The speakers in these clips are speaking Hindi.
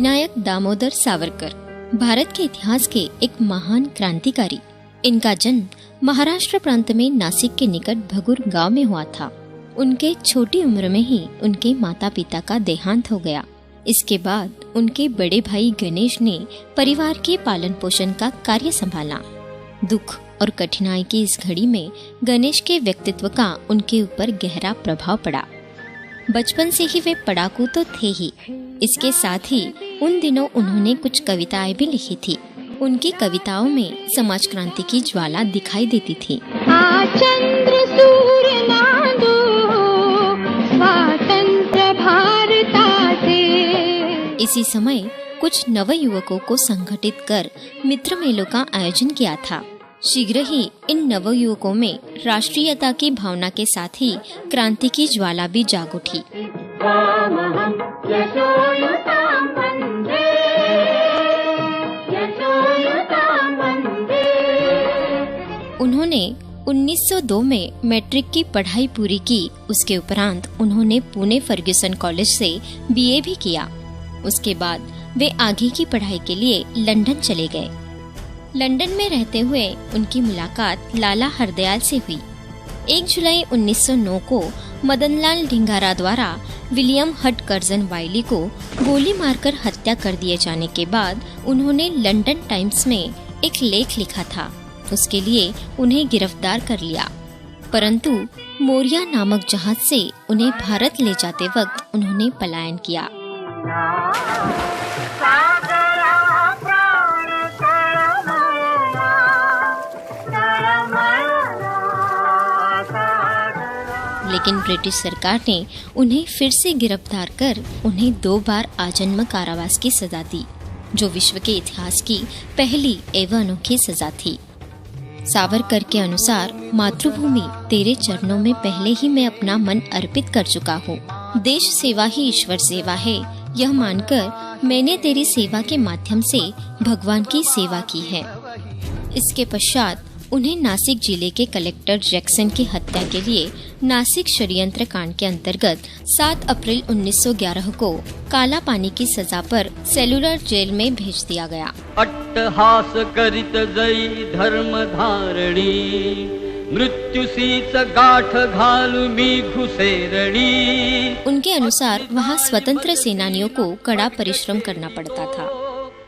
विनायक दामोदर सावरकर भारत के इतिहास के एक महान क्रांतिकारी। इनका जन्म महाराष्ट्र प्रांत में नासिक के निकट भगुर गांव में हुआ था। उनके छोटी उम्र में ही उनके माता पिता का देहांत हो गया। इसके बाद उनके बड़े भाई गणेश ने परिवार के पालन पोषण का कार्य संभाला। दुख और कठिनाई की इस घड़ी में गणेश के व्यक्तित्व का उनके ऊपर गहरा प्रभाव पड़ा। बचपन से ही वे पढ़ाकू तो थे ही, इसके साथ ही उन दिनों उन्होंने कुछ कविताएं भी लिखी थी। उनकी कविताओं में समाज क्रांति की ज्वाला दिखाई देती थी। चंद्र सूर्य नादो स्वतंत्र भारताचे। इसी समय कुछ नव युवकों को संगठित कर मित्र मेलों का आयोजन किया था। शीघ्र ही इन नव युवकों में राष्ट्रीयता की भावना के साथ ही क्रांति की ज्वाला भी जाग उठी। उन्होंने 1902 में मैट्रिक की पढ़ाई पूरी की। उसके उपरांत उन्होंने पुणे फर्ग्यूसन कॉलेज से बीए भी किया। उसके बाद वे आगे की पढ़ाई के लिए लंदन चले गए। लंदन में रहते हुए उनकी मुलाकात लाला हरदयाल से हुई। 1 जुलाई 1909 को मदनलाल ढिंगारा द्वारा विलियम हट कर्जन वाइली को गोली मारकर हत्या कर दिए जाने के बाद उन्होंने लंदन टाइम्स में एक लेख लिखा था। उसके लिए उन्हें गिरफ्तार कर लिया, परंतु मोरिया नामक जहाज से उन्हें भारत ले जाते वक्त उन्होंने पलायन किया। लेकिन ब्रिटिश सरकार ने उन्हें फिर से गिरफ्तार कर उन्हें 2 बार आजन्म कारावास की सजा दी, जो विश्व के इतिहास की पहली एवं अनोखी सजा थी। सावरकर के अनुसार, मातृभूमि तेरे चरणों में पहले ही मैं अपना मन अर्पित कर चुका हूँ। देश सेवा ही ईश्वर सेवा है, यह मानकर मैंने तेरी सेवा के माध्यम से भगवान की सेवा की है। इसके पश्चात उन्हें नासिक जिले के कलेक्टर जैक्सन की हत्या के लिए नासिक षड्यंत्र कांड के अंतर्गत 7 अप्रैल 1911 को काला पानी की सजा पर सेलुलर जेल में भेज दिया गया। अट्टहास करित जई धर्म धारणी, मृत्युसीच गाठ घालू मी घुसेरणी। उनके अनुसार वहाँ स्वतंत्र सेनानियों को कड़ा परिश्रम करना पड़ता था।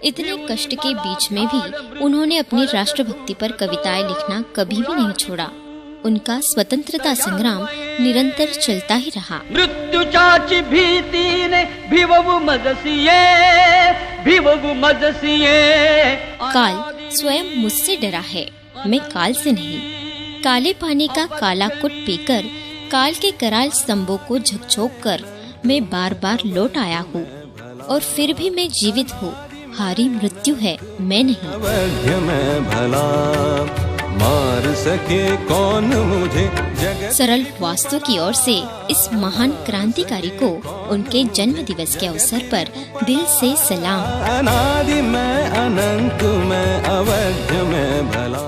इतने कष्ट के बीच में भी उन्होंने अपनी राष्ट्रभक्ति पर कविताएं लिखना कभी भी नहीं छोड़ा। उनका स्वतंत्रता संग्राम निरंतर चलता ही रहा। मृत्यु चाची भीति ने भिवबु मजसिए। काल स्वयं मुझसे डरा है, मैं काल से नहीं। काले पानी का काला कुट पीकर काल के कराल स्तंभों को झकझोक कर मैं बार बार लौट आया हूँ, और फिर भी मैं जीवित हूँ। हारी मृत्यु है, मैं नहीं। अवध्य में भला मार सके कौन मुझे। सरल वास्तु की ओर से इस महान क्रांतिकारी को उनके जन्म दिवस के अवसर पर दिल से सलाम। अनादि में अनंत में अवध्य में भला।